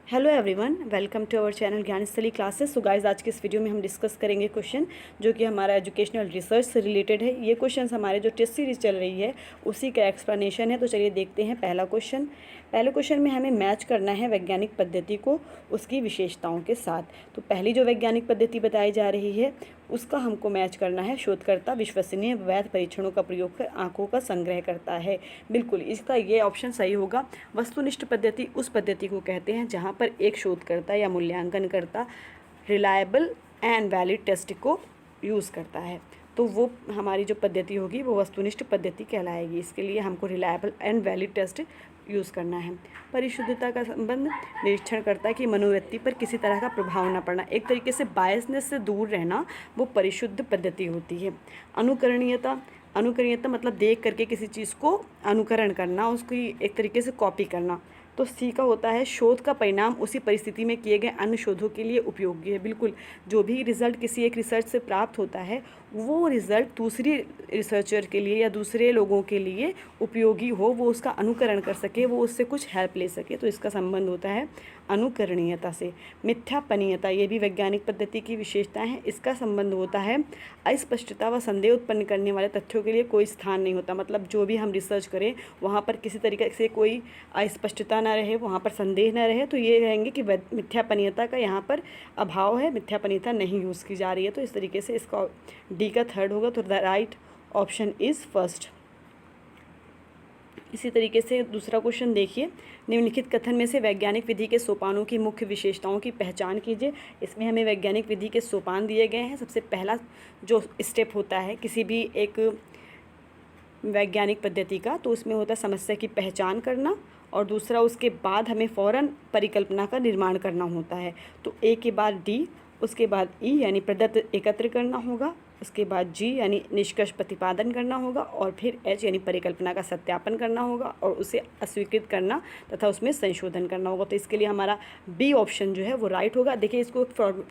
Hello everyone, welcome to our channel Gyansthali classes. So guys, आज के इस वीडियो में हम डिस्कस करेंगे क्वेश्चन जो कि हमारा एजुकेशनल रिसर्च से रिलेटेड है। ये क्वेश्चंस हमारे जो टेस्ट सीरीज चल रही है उसी का एक्सप्लेनेशन है। तो चलिए देखते हैं पहला क्वेश्चन। पहले क्वेश्चन में हमें मैच करना है वैज्ञानिक पद्धति को उसकी विशेषताओं के साथ। तो पहली जो वैज्ञानिक पद्धति बताई जा रही है उसका हमको मैच करना है। शोधकर्ता विश्वसनीय वैध परीक्षणों का प्रयोग कर आंकों का संग्रह करता है। बिल्कुल, इसका ये ऑप्शन सही होगा। वस्तुनिष्ठ पद्धति उस पद्धति को कहते हैं जहाँ पर एक शोधकर्ता या मूल्यांकनकर्ता रिलायबल एंड वैलिड टेस्ट को यूज़ करता है। तो वो हमारी जो पद्धति होगी वो वस्तुनिष्ठ पद्धति कहलाएगी। इसके लिए हमको reliable and valid test use करना है। परिशुद्धता का संबंध निरीक्षण करता है कि मनोवृत्ति पर किसी तरह का प्रभाव न पड़ना, एक तरीके से बायसनेस से दूर रहना, वो परिशुद्ध पद्धति होती है। अनुकरणीयता मतलब देख करके किसी चीज़ को अनुकरण करना, उसकी एक तरीके से कॉपी करना। तो सी का होता है शोध का परिणाम उसी परिस्थिति में किए गए अन्य शोधों के लिए उपयोगी है। बिल्कुल, जो भी रिजल्ट किसी एक रिसर्च से प्राप्त होता है वो रिज़ल्ट दूसरी रिसर्चर के लिए या दूसरे लोगों के लिए उपयोगी हो, वो उसका अनुकरण कर सके, वो उससे कुछ हेल्प ले सके। तो इसका संबंध होता है अनुकरणीयता से। मिथ्यापनीयता, ये भी वैज्ञानिक पद्धति की विशेषताएं हैं। इसका संबंध होता है अस्पष्टता व संदेह उत्पन्न करने वाले तथ्यों के लिए कोई स्थान नहीं होता। मतलब जो भी हम रिसर्च करें वहाँ पर किसी तरीके से कोई अस्पष्टता ना रहे, वहाँ पर संदेह ना रहे, तो ये कहेंगे कि मिथ्यापनीयता का यहाँ पर अभाव है, मिथ्यापनीयता नहीं यूज़ की जा रही है। तो इस तरीके से इसका डी का थर्ड होगा। तो the right option is first. इसी तरीके से दूसरा क्वेश्चन देखिए, निम्नलिखित कथन में से वैज्ञानिक विधि के सोपानों की मुख्य विशेषताओं की पहचान कीजिए। इसमें हमें वैज्ञानिक विधि के सोपान दिए गए हैं। सबसे पहला जो स्टेप होता है किसी भी एक वैज्ञानिक पद्धति का, तो उसमें होता है समस्या की पहचान करना, और दूसरा उसके बाद हमें फ़ौरन परिकल्पना का निर्माण करना होता है। तो ए के बाद डी, उसके बाद ई यानी प्रदत्त एकत्र करना होगा, उसके बाद जी यानी निष्कर्ष प्रतिपादन करना होगा, और फिर एच यानी परिकल्पना का सत्यापन करना होगा और उसे अस्वीकृत करना तथा उसमें संशोधन करना होगा। तो इसके लिए हमारा बी ऑप्शन जो है वो राइट होगा। देखिए, इसको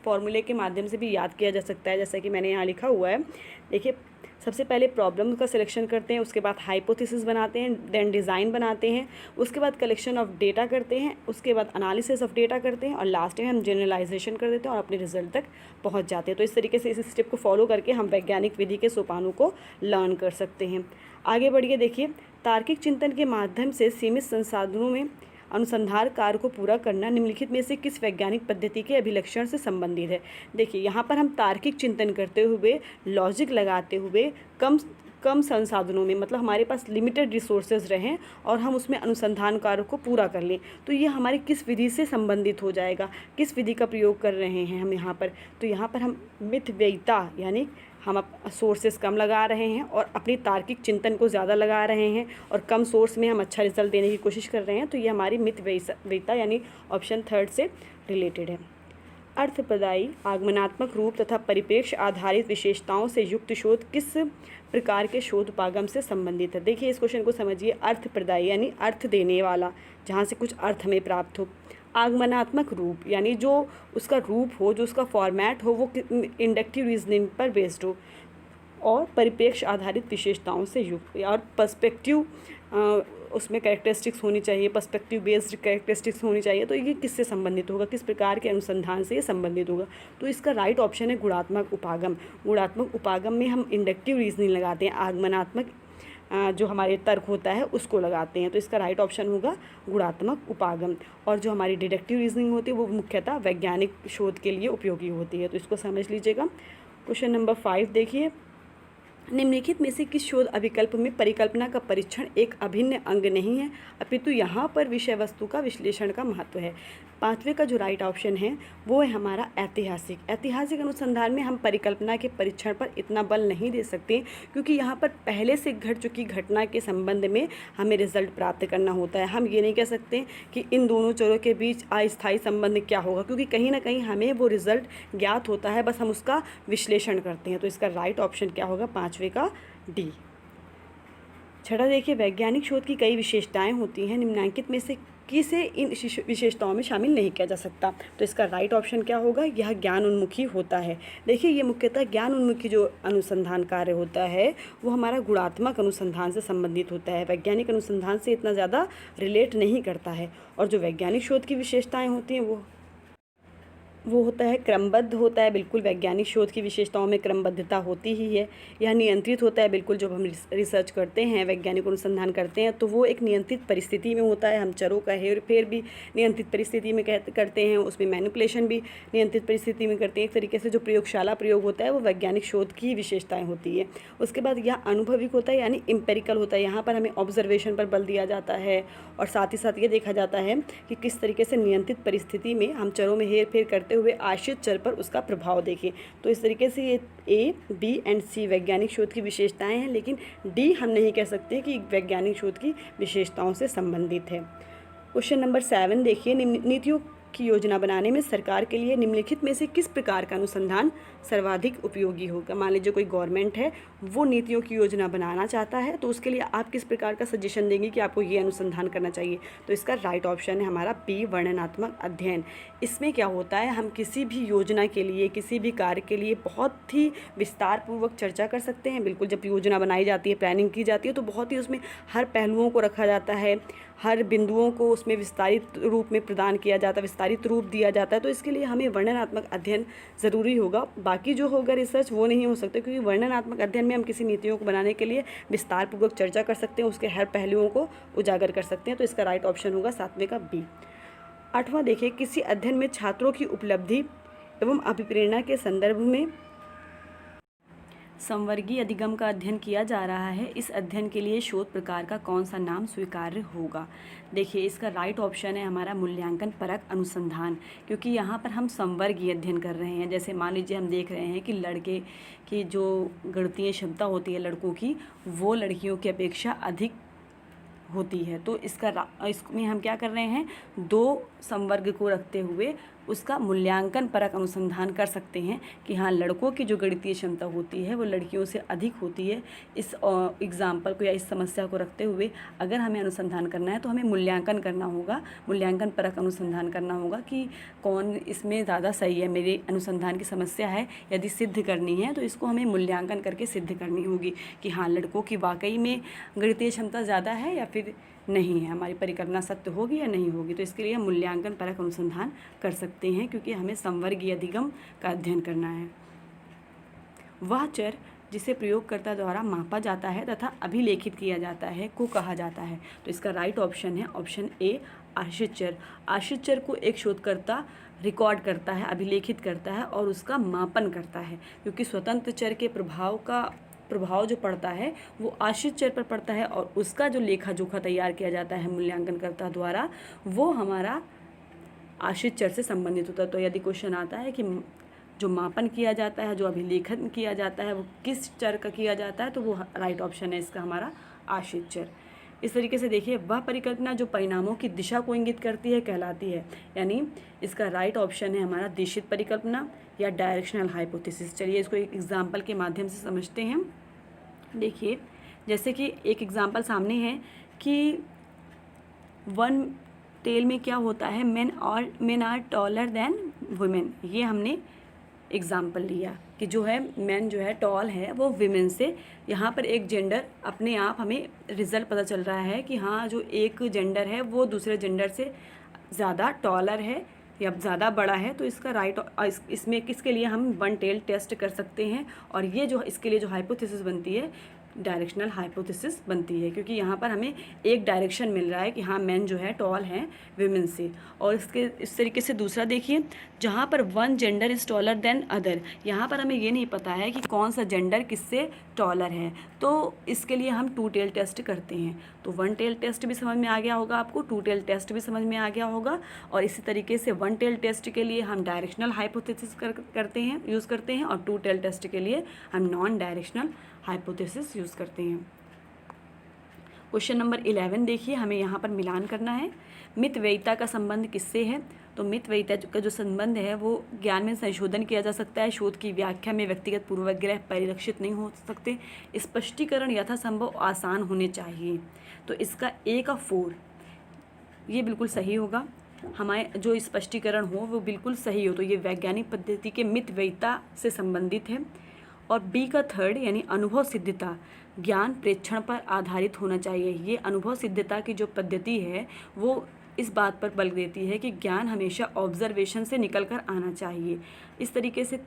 फॉर्मूले के माध्यम से भी याद किया जा सकता है, जैसा कि मैंने यहाँ लिखा हुआ है। देखिए, सबसे पहले प्रॉब्लम का सिलेक्शन करते हैं, उसके बाद हाइपोथेसिस बनाते हैं, देन डिज़ाइन बनाते हैं, उसके बाद कलेक्शन ऑफ डेटा करते हैं, उसके बाद एनालिसिस ऑफ डेटा करते हैं, और लास्ट में हम जनरलाइजेशन कर देते हैं और अपने रिजल्ट तक पहुंच जाते हैं। तो इस तरीके से इस स्टेप को फॉलो करके हम वैज्ञानिक विधि के सोपानों को लर्न कर सकते हैं। आगे बढ़िए, देखिए, तार्किक चिंतन के माध्यम से सीमित संसाधनों में अनुसंधान कार्य को पूरा करना निम्नलिखित में से किस वैज्ञानिक पद्धति के अभिलक्षण से संबंधित है। देखिए, यहाँ पर हम तार्किक चिंतन करते हुए, लॉजिक लगाते हुए, कम संसाधनों में, मतलब हमारे पास लिमिटेड रिसोर्सेज रहें और हम उसमें अनुसंधान कार्य को पूरा कर लें, तो ये हमारी किस विधि से संबंधित हो जाएगा, किस विधि का प्रयोग कर रहे हैं हम यहाँ पर। तो यहाँ पर हम मितव्ययिता यानी हम सोर्सेस कम लगा रहे हैं और अपनी तार्किक चिंतन को ज़्यादा लगा रहे हैं, और कम सोर्स में हम अच्छा रिजल्ट देने की कोशिश कर रहे हैं। तो ये हमारी मितव्ययिता यानी ऑप्शन थर्ड से रिलेटेड है। अर्थप्रदायी आगमनात्मक रूप तथा परिप्रेक्ष्य आधारित विशेषताओं से युक्त शोध किस प्रकार के शोध उपागम से संबंधित है। देखिए, इस क्वेश्चन को समझिए। अर्थप्रदायी यानी अर्थ देने वाला, जहाँ से कुछ अर्थ हमें प्राप्त हो। आगमनात्मक रूप यानी जो उसका रूप हो, जो उसका फॉर्मेट हो, वो इंडक्टिव रीजनिंग पर बेस्ड हो, और परिप्रेक्ष्य आधारित विशेषताओं से युक्त, और पर्सपेक्टिव उसमें कैरेक्टरिस्टिक्स होनी चाहिए, पर्सपेक्टिव बेस्ड कैरेक्टरिस्टिक्स होनी चाहिए। तो ये किससे संबंधित होगा, किस प्रकार के अनुसंधान से ये संबंधित होगा। तो इसका राइट ऑप्शन है गुणात्मक उपागम। गुणात्मक उपागम में हम इंडक्टिव रीजनिंग लगाते हैं, आगमनात्मक जो हमारे तर्क होता है उसको लगाते हैं। तो इसका राइट ऑप्शन होगा गुणात्मक उपागम। और जो हमारी डिडक्टिव रीजनिंग होती है वो मुख्यतः वैज्ञानिक शोध के लिए उपयोगी होती है। तो इसको समझ लीजिएगा। क्वेश्चन नंबर 5 देखिए, निम्नलिखित में से किस शोध अभिकल्प में परिकल्पना का परीक्षण एक अभिन्न अंग नहीं है, अपितु यहाँ पर विषय वस्तु का विश्लेषण का महत्व है। पांचवे का जो राइट ऑप्शन है वो है हमारा ऐतिहासिक अनुसंधान में हम परिकल्पना के परीक्षण पर इतना बल नहीं दे सकते, क्योंकि यहाँ पर पहले से घट चुकी घटना के संबंध में हमें रिजल्ट प्राप्त करना होता है। हम ये नहीं कह सकते कि इन दोनों चरों के बीच अस्थायी संबंध क्या होगा, क्योंकि कहीं ना कहीं हमें वो रिजल्ट ज्ञात होता है, बस हम उसका विश्लेषण करते हैं। तो इसका राइट ऑप्शन क्या होगा, पाँचवें का डी। छठा देखिए, वैज्ञानिक शोध की कई विशेषताएं होती हैं, निम्नलिखित में से किसे इन विशेषताओं में शामिल नहीं किया जा सकता। तो इसका राइट ऑप्शन क्या होगा, यह ज्ञान उन्मुखी होता है। देखिए ये मुख्यतः ज्ञान उन्मुखी जो अनुसंधान कार्य होता है वो हमारा गुणात्मक अनुसंधान से संबंधित होता है, वैज्ञानिक अनुसंधान से इतना ज़्यादा रिलेट नहीं करता है। और जो वैज्ञानिक शोध की विशेषताएँ होती हैं वो होता है क्रमबद्ध होता है। बिल्कुल वैज्ञानिक शोध की विशेषताओं में क्रमबद्धता होती ही है। यह नियंत्रित होता है। बिल्कुल जब हम रिसर्च करते हैं, वैज्ञानिक अनुसंधान करते हैं तो वो एक नियंत्रित परिस्थिति में होता है। हम चरों का हेर फेर भी नियंत्रित परिस्थिति में करते हैं, उसमें मैनिपुलेशन भी नियंत्रित परिस्थिति में करते हैं। एक तरीके से जो प्रयोगशाला प्रयोग होता है वो वैज्ञानिक शोध की विशेषताएँ होती है। उसके बाद यह अनुभविक होता है यानी एम्पेरिकल होता है। यहाँ पर हमें ऑब्जर्वेशन पर बल दिया जाता है और साथ ही साथ ये देखा जाता है कि किस तरीके से नियंत्रित परिस्थिति में हम चरों में हेर फेर करते हुए आश्रित चर पर उसका प्रभाव देखें। तो इस तरीके से ये ए, बी एंड सी वैज्ञानिक शोध की विशेषताएं हैं, लेकिन डी हम नहीं कह सकते कि वैज्ञानिक शोध की विशेषताओं से संबंधित है। क्वेश्चन नंबर 7 देखिए, नीतियों की योजना बनाने में सरकार के लिए निम्नलिखित में से किस प्रकार का अनुसंधान सर्वाधिक उपयोगी होगा। मान लीजिए कोई गवर्नमेंट है, वो नीतियों की योजना बनाना चाहता है, तो उसके लिए आप किस प्रकार का सजेशन देंगे कि आपको ये अनुसंधान करना चाहिए। तो इसका राइट ऑप्शन है हमारा बी, वर्णनात्मक अध्ययन। इसमें क्या होता है, हम किसी भी योजना के लिए, किसी भी कार्य के लिए बहुत ही विस्तार पूर्वक चर्चा कर सकते हैं। बिल्कुल जब योजना बनाई जाती है, प्लानिंग की जाती है, तो बहुत ही उसमें हर पहलुओं को रखा जाता है, हर बिंदुओं को उसमें विस्तारित रूप में प्रदान किया जाता है, विस्तारित रूप दिया जाता है। तो इसके लिए हमें वर्णनात्मक अध्ययन ज़रूरी होगा। बाकी जो होगा रिसर्च वो नहीं हो सकता, क्योंकि वर्णनात्मक अध्ययन में हम किसी नीतियों को बनाने के लिए विस्तार पूर्वक चर्चा कर सकते हैं, उसके हर पहलुओं को उजागर कर सकते हैं। तो इसका राइट ऑप्शन होगा 7वें का बी। 8वां देखिए, किसी अध्ययन में छात्रों की उपलब्धि एवं अभिप्रेरणा के संदर्भ में संवर्गीय अधिगम का अध्ययन किया जा रहा है। इस अध्ययन के लिए शोध प्रकार का कौन सा नाम स्वीकार्य होगा। देखिए इसका राइट ऑप्शन है हमारा मूल्यांकन परक अनुसंधान, क्योंकि यहाँ पर हम संवर्गीय अध्ययन कर रहे हैं। जैसे मान लीजिए हम देख रहे हैं कि लड़के की जो गणितीय क्षमता होती है लड़कों की, वो लड़कियों की अपेक्षा अधिक होती है। तो इसमें हम क्या कर रहे हैं, 2 संवर्ग को रखते हुए उसका मूल्यांकन परक अनुसंधान कर सकते हैं कि हाँ लड़कों की जो गणितीय क्षमता होती है वो लड़कियों से अधिक होती है। इस एग्जाम्पल को या इस समस्या को रखते हुए अगर हमें अनुसंधान करना है तो हमें मूल्यांकन करना होगा, मूल्यांकन परक अनुसंधान करना होगा कि कौन इसमें ज़्यादा सही है। मेरे अनुसंधान की समस्या है, यदि सिद्ध करनी है तो इसको हमें मूल्यांकन करके सिद्ध करनी होगी कि हाँ लड़कों की वाकई में गणितीय क्षमता ज़्यादा है या फिर नहीं है, हमारी परिकल्पना सत्य होगी या नहीं होगी। तो इसके लिए हम मूल्यांकन परक अनुसंधान कर सकते हैं, क्योंकि हमें संवर्गीय अधिगम का अध्ययन करना है। वह चर जिसे प्रयोगकर्ता द्वारा मापा जाता है तथा अभिलेखित किया जाता है को कहा जाता है। तो इसका राइट ऑप्शन है ऑप्शन ए, आश्रित चर। आश्रित चर को एक शोधकर्ता रिकॉर्ड करता है, अभिलेखित करता है और उसका मापन करता है, क्योंकि स्वतंत्र चर के प्रभाव जो पड़ता है वो आश्रित चर पर पड़ता है और उसका जो लेखा जोखा तैयार किया जाता है मूल्यांकनकर्ता द्वारा वो हमारा आश्रित चर से संबंधित होता है। तो यदि क्वेश्चन आता है कि जो मापन किया जाता है, जो अभिलेखन किया जाता है, वो किस चर का किया जाता है, तो वो राइट ऑप्शन है इसका हमारा आश्रित चर। इस तरीके से देखिए वह परिकल्पना जो परिणामों की दिशा को इंगित करती है कहलाती है, यानी इसका राइट ऑप्शन है हमारा दिशित परिकल्पना या डायरेक्शनल हाइपोथेसिस। चलिए इसको एक एग्जांपल के माध्यम से समझते हैं। देखिए जैसे कि एक एग्जांपल सामने है कि वन टेल में क्या होता है, men are taller than women. ये हमने एग्जाम्पल लिया कि जो है मैन जो है टॉल है वो विमेन से। यहाँ पर एक जेंडर अपने आप हमें रिजल्ट पता चल रहा है कि हाँ जो एक जेंडर है वो दूसरे जेंडर से ज़्यादा टॉलर है या ज़्यादा बड़ा है। तो इसका राइट इसमें किसके लिए हम वन टेल टेस्ट कर सकते हैं, और ये जो इसके लिए जो हाइपोथेसिस बनती है डायरेक्शनल हाइपोथेसिस बनती है, क्योंकि यहाँ पर हमें एक डायरेक्शन मिल रहा है कि हाँ मैन जो है टॉल हैं विमेन से। और इस तरीके से दूसरा देखिए, जहाँ पर one gender is taller than other, यहाँ पर हमें ये नहीं पता है कि कौन सा जेंडर किससे टॉलर है, तो इसके लिए हम 2 टेल टेस्ट करते हैं। तो 1 टेल टेस्ट भी समझ में आ गया होगा आपको, 2 टेल टेस्ट भी समझ में आ गया होगा। और इसी तरीके से 1 टेल टेस्ट के लिए हम डायरेक्शनल हाइपोथेसिस करते हैं, यूज़ करते हैं, और 2 टेल टेस्ट के लिए हम नॉन डायरेक्शनल हाइपोथेसिस यूज़ करते हैं। क्वेश्चन नंबर 11 देखिए, हमें यहाँ पर मिलान करना है। मित व्ययिता का संबंध किससे है। तो मित व्ययिता का जो संबंध है वो ज्ञान में संशोधन किया जा सकता है, शोध की व्याख्या में व्यक्तिगत पूर्वाग्रह परिलक्षित नहीं हो सकते, स्पष्टीकरण यथासंभव आसान होने चाहिए। तो इसका ए का 4 ये बिल्कुल सही होगा। हमारे जो स्पष्टीकरण हो वो बिल्कुल सही हो, तो ये वैज्ञानिक पद्धति के मित वैधता से संबंधित है। और बी का थर्ड यानी अनुभव सिद्धता, ज्ञान प्रेक्षण पर आधारित होना चाहिए। ये अनुभव सिद्धता की जो पद्धति है वो इस बात पर बल देती है कि ज्ञान हमेशा ऑब्जर्वेशन से निकल कर आना चाहिए। इस तरीके से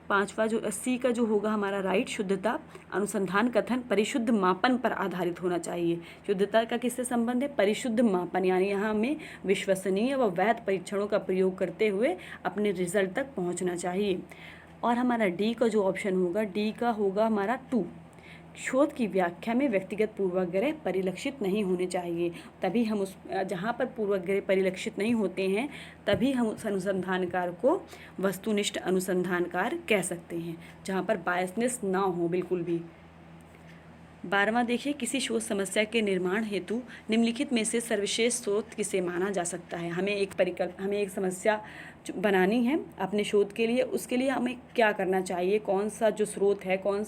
पांचवा जो सी का जो होगा हमारा राइट, शुद्धता अनुसंधान कथन परिशुद्ध मापन पर आधारित होना चाहिए। शुद्धता का किससे संबंध है? परिशुद्ध मापन, यानी यहाँ हमें विश्वसनीय व वैध परीक्षणों का प्रयोग करते हुए अपने रिजल्ट तक पहुँचना चाहिए। और हमारा डी का जो ऑप्शन होगा, डी का होगा हमारा 2, शोध की व्याख्या में व्यक्तिगत पूर्वाग्रह परिलक्षित नहीं होने चाहिए। तभी हम उस जहाँ पर पूर्वाग्रह परिलक्षित नहीं होते हैं तभी हम उस अनुसंधानकार को वस्तुनिष्ठ अनुसंधानकार कह सकते हैं, जहाँ पर बायसनेस ना हो बिल्कुल भी। 12वां देखिए, किसी शोध समस्या के निर्माण हेतु निम्नलिखित में से सर्वश्रेष्ठ स्रोत किसे माना जा सकता है। हमें एक समस्या बनानी है अपने शोध के लिए, उसके लिए हमें क्या करना चाहिए, कौन सा जो स्रोत है, कौन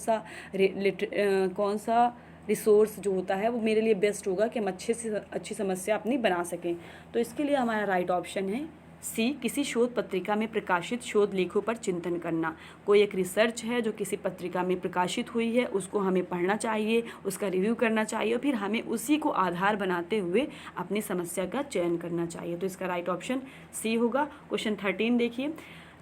सा रिसोर्स जो होता है वो मेरे लिए बेस्ट होगा कि हम अच्छे से अच्छी समस्या अपनी बना सकें। तो इसके लिए हमारा राइट ऑप्शन है सी, किसी शोध पत्रिका में प्रकाशित शोध लेखों पर चिंतन करना। कोई एक रिसर्च है जो किसी पत्रिका में प्रकाशित हुई है, उसको हमें पढ़ना चाहिए, उसका रिव्यू करना चाहिए और फिर हमें उसी को आधार बनाते हुए अपनी समस्या का चयन करना चाहिए। तो इसका राइट ऑप्शन सी होगा। क्वेश्चन 13 देखिए,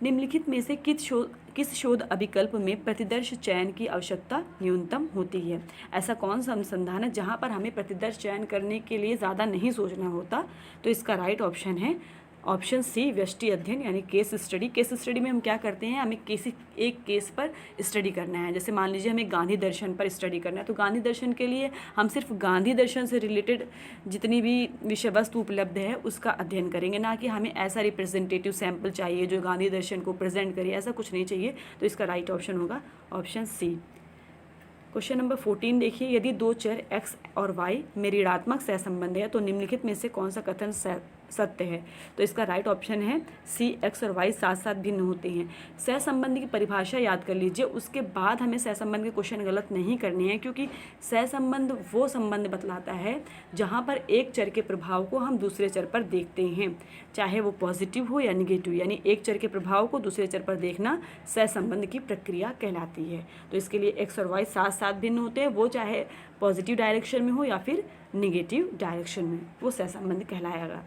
निम्नलिखित में से किस शोध अभिकल्प में प्रतिदर्श चयन की आवश्यकता न्यूनतम होती है। ऐसा कौन सा अनुसंधान है जहाँ पर हमें प्रतिदर्श चयन करने के लिए ज़्यादा नहीं सोचना होता। तो इसका राइट ऑप्शन है ऑप्शन सी, व्यष्टि अध्ययन यानी केस स्टडी। केस स्टडी में हम क्या करते हैं, हमें किसी एक केस पर स्टडी करना है। जैसे मान लीजिए हमें गांधी दर्शन पर स्टडी करना है, तो गांधी दर्शन के लिए हम सिर्फ गांधी दर्शन से रिलेटेड जितनी भी विषय वस्तु उपलब्ध है उसका अध्ययन करेंगे, ना कि हमें ऐसा रिप्रेजेंटेटिव सैंपल चाहिए जो गांधी दर्शन को प्रेजेंट करे, ऐसा कुछ नहीं चाहिए। तो इसका राइट ऑप्शन होगा ऑप्शन सी। क्वेश्चन नंबर 14 देखिए, यदि दो चर x और y में ऋणात्मक सहसंबंध है तो निम्नलिखित में से कौन सा कथन सत्य है। तो इसका राइट ऑप्शन है सी, x और y साथ साथ भिन्न होते हैं। सहसंबंध की परिभाषा याद कर लीजिए, उसके बाद हमें सहसंबंध के क्वेश्चन गलत नहीं करने हैं, क्योंकि सहसंबंध वो संबंध बतलाता है जहाँ पर एक चर के प्रभाव को हम दूसरे चर पर देखते हैं, चाहे वो पॉजिटिव हो या निगेटिव, यानी एक चर के प्रभाव को दूसरे चर पर देखना सहसंबंध की प्रक्रिया कहलाती है। तो इसके लिए x और y साथ साथ भिन्न होते हैं, वो चाहे पॉजिटिव डायरेक्शन में हो या फिर निगेटिव डायरेक्शन में, वो सहसंबंध कहलाएगा।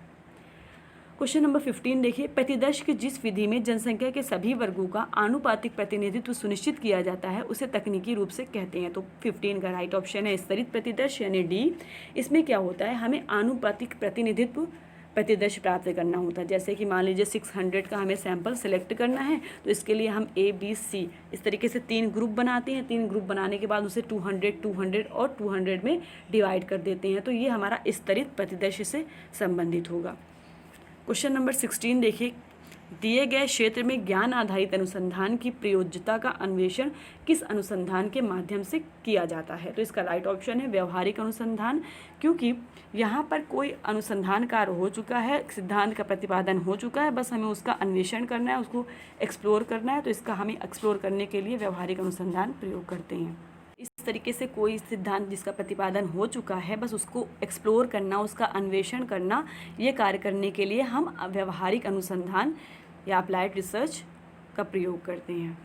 क्वेश्चन नंबर 15 देखिए, प्रतिदर्श की जिस विधि में जनसंख्या के सभी वर्गों का आनुपातिक प्रतिनिधित्व सुनिश्चित किया जाता है उसे तकनीकी रूप से कहते हैं। तो 15 का राइट ऑप्शन है स्तरित प्रतिदर्श यानी डी। इसमें क्या होता है, हमें आनुपातिक प्रतिनिधित्व प्रतिदर्श प्राप्त करना होता है। जैसे कि मान लीजिए 600 का हमें सैंपल सेलेक्ट करना है, तो इसके लिए हम A, B, C इस तरीके से 3 ग्रुप बनाते हैं। 3 ग्रुप बनाने के बाद उसे 200, 200 और 200 में डिवाइड कर देते हैं। तो ये हमारा स्तरित प्रतिदर्श से संबंधित होगा। क्वेश्चन नंबर 16 देखिए, दिए गए क्षेत्र में ज्ञान आधारित अनुसंधान की प्रयोज्यता का अन्वेषण किस अनुसंधान के माध्यम से किया जाता है। तो इसका राइट ऑप्शन है व्यवहारिक अनुसंधान, क्योंकि यहाँ पर कोई अनुसंधान कार्य हो चुका है, सिद्धांत का प्रतिपादन हो चुका है, बस हमें उसका अन्वेषण करना है, उसको एक्सप्लोर करना है। तो इसका हमें एक्सप्लोर करने के लिए व्यवहारिक अनुसंधान प्रयोग करते हैं। इस तरीके से कोई सिद्धांत जिसका प्रतिपादन हो चुका है, बस उसको एक्सप्लोर करना, उसका अन्वेषण करना, ये कार्य करने के लिए हम व्यवहारिक अनुसंधान या अप्लाइड रिसर्च का प्रयोग करते हैं।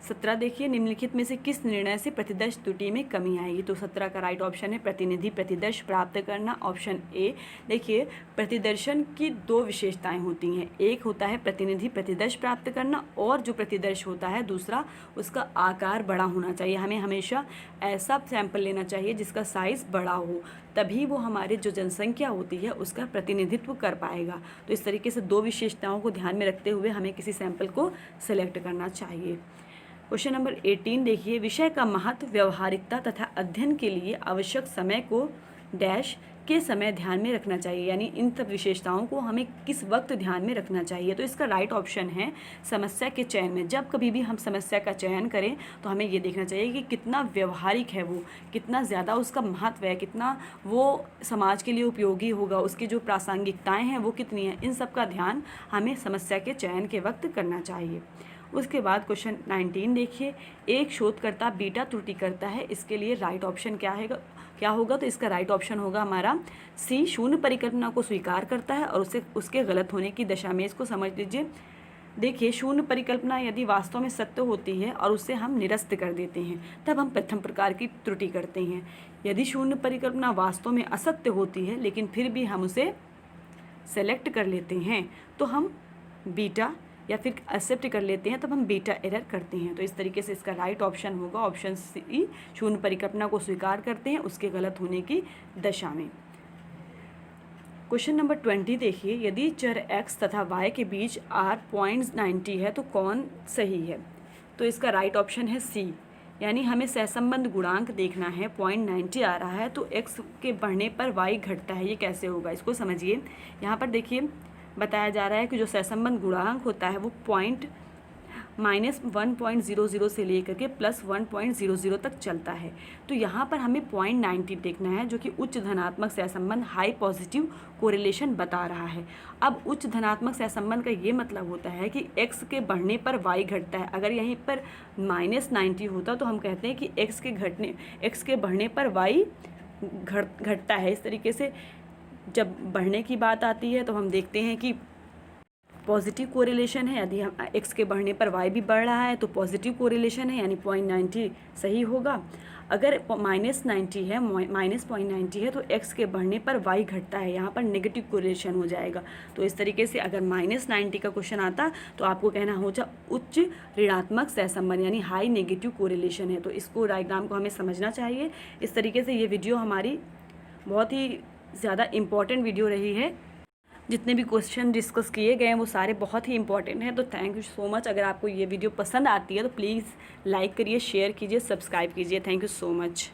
17 देखिए, निम्नलिखित में से किस निर्णय से प्रतिदर्श त्रुटि में कमी आएगी। तो 17 का राइट ऑप्शन है प्रतिनिधि प्रतिदर्श प्राप्त करना, ऑप्शन ए। देखिए, प्रतिदर्शन की 2 विशेषताएं होती हैं, एक होता है प्रतिनिधि प्रतिदर्श प्राप्त करना, और जो प्रतिदर्श होता है दूसरा, उसका आकार बड़ा होना चाहिए। हमें हमेशा ऐसा सैंपल लेना चाहिए जिसका साइज़ बड़ा हो, तभी वो हमारी जो जनसंख्या होती है उसका प्रतिनिधित्व कर पाएगा। तो इस तरीके से 2 विशेषताओं को ध्यान में रखते हुए हमें किसी सैंपल को सेलेक्ट करना चाहिए। क्वेश्चन नंबर 18 देखिए, विषय का महत्व, व्यवहारिकता तथा अध्ययन के लिए आवश्यक समय को डैश के समय ध्यान में रखना चाहिए, यानी इन सब विशेषताओं को हमें किस वक्त ध्यान में रखना चाहिए। तो इसका राइट ऑप्शन है समस्या के चयन में। जब कभी भी हम समस्या का चयन करें तो हमें ये देखना चाहिए कि कितना व्यवहारिक है वो, कितना ज़्यादा उसका महत्व है, कितना वो समाज के लिए उपयोगी होगा, उसकी जो प्रासंगिकताएँ हैं वो कितनी हैं, इन सब का ध्यान हमें समस्या के चयन के वक्त करना चाहिए। उसके बाद क्वेश्चन 19 देखिए, एक शोधकर्ता बीटा त्रुटि करता है, इसके लिए राइट ऑप्शन क्या है। क्या होगा? तो इसका राइट ऑप्शन होगा हमारा सी, शून्य परिकल्पना को स्वीकार करता है और उसके गलत होने की दशा में। इसको समझ लीजिए। देखिए, शून्य परिकल्पना यदि वास्तव में सत्य होती है और उसे हम निरस्त कर देते हैं, तब हम प्रथम प्रकार की त्रुटि करते हैं। यदि शून्य परिकल्पना वास्तव में असत्य होती है लेकिन फिर भी हम उसे सेलेक्ट कर लेते हैं, तो हम बीटा या फिर एक्सेप्ट कर लेते हैं, तब हम बीटा एरर करते हैं। तो इस तरीके से इसका राइट ऑप्शन होगा ऑप्शन सी, शून्य परिकल्पना को स्वीकार करते हैं उसके गलत होने की दशा में। क्वेश्चन नंबर 20 देखिए, यदि चर x तथा y के बीच r 0.90 है तो कौन सही है? तो इसका राइट ऑप्शन है सी, यानी हमें सहसंबंध गुणांक देखना है। 0.90 आ रहा है तो x के बढ़ने पर y घटता है, ये कैसे होगा? इसको समझिए। यहाँ पर देखिए बताया जा रहा है कि जो सहसंबंध गुणांक होता है वो -1.00 से लेकर के +1.00 तक चलता है। तो यहाँ पर हमें 0.90 देखना है, जो कि उच्च धनात्मक सहसंबंध, हाई पॉजिटिव कोरिलेशन बता रहा है। अब उच्च धनात्मक सहसंबंध का ये मतलब होता है कि x के बढ़ने पर y घटता है। अगर यहीं पर -90 होता तो हम कहते हैं कि x के बढ़ने पर y घटता है। इस तरीके से जब बढ़ने की बात आती है तो हम देखते हैं कि पॉजिटिव कोरिलेशन है। यदि हम x के बढ़ने पर y भी बढ़ रहा है तो पॉजिटिव कोरिलेशन है, यानी 0.90 सही होगा। अगर -90 है, -0.90 है तो x के बढ़ने पर y घटता है, यहाँ पर नेगेटिव कोरिलेशन हो जाएगा। तो इस तरीके से अगर -90 का क्वेश्चन आता तो आपको कहना हो जा उच्च ऋणात्मक सहसंबंध, यानी हाई नेगेटिव कोरिलेशन है। तो इसको डायग्राम को हमें समझना चाहिए। इस तरीके से ये वीडियो हमारी बहुत ही ज़्यादा इम्पॉर्टेंट वीडियो रही है। जितने भी क्वेश्चन डिस्कस किए गए हैं वो सारे बहुत ही इंपॉर्टेंट हैं। तो थैंक यू सो मच। अगर आपको ये वीडियो पसंद आती है तो प्लीज़ लाइक करिए, शेयर कीजिए, सब्सक्राइब कीजिए। Thank you so much.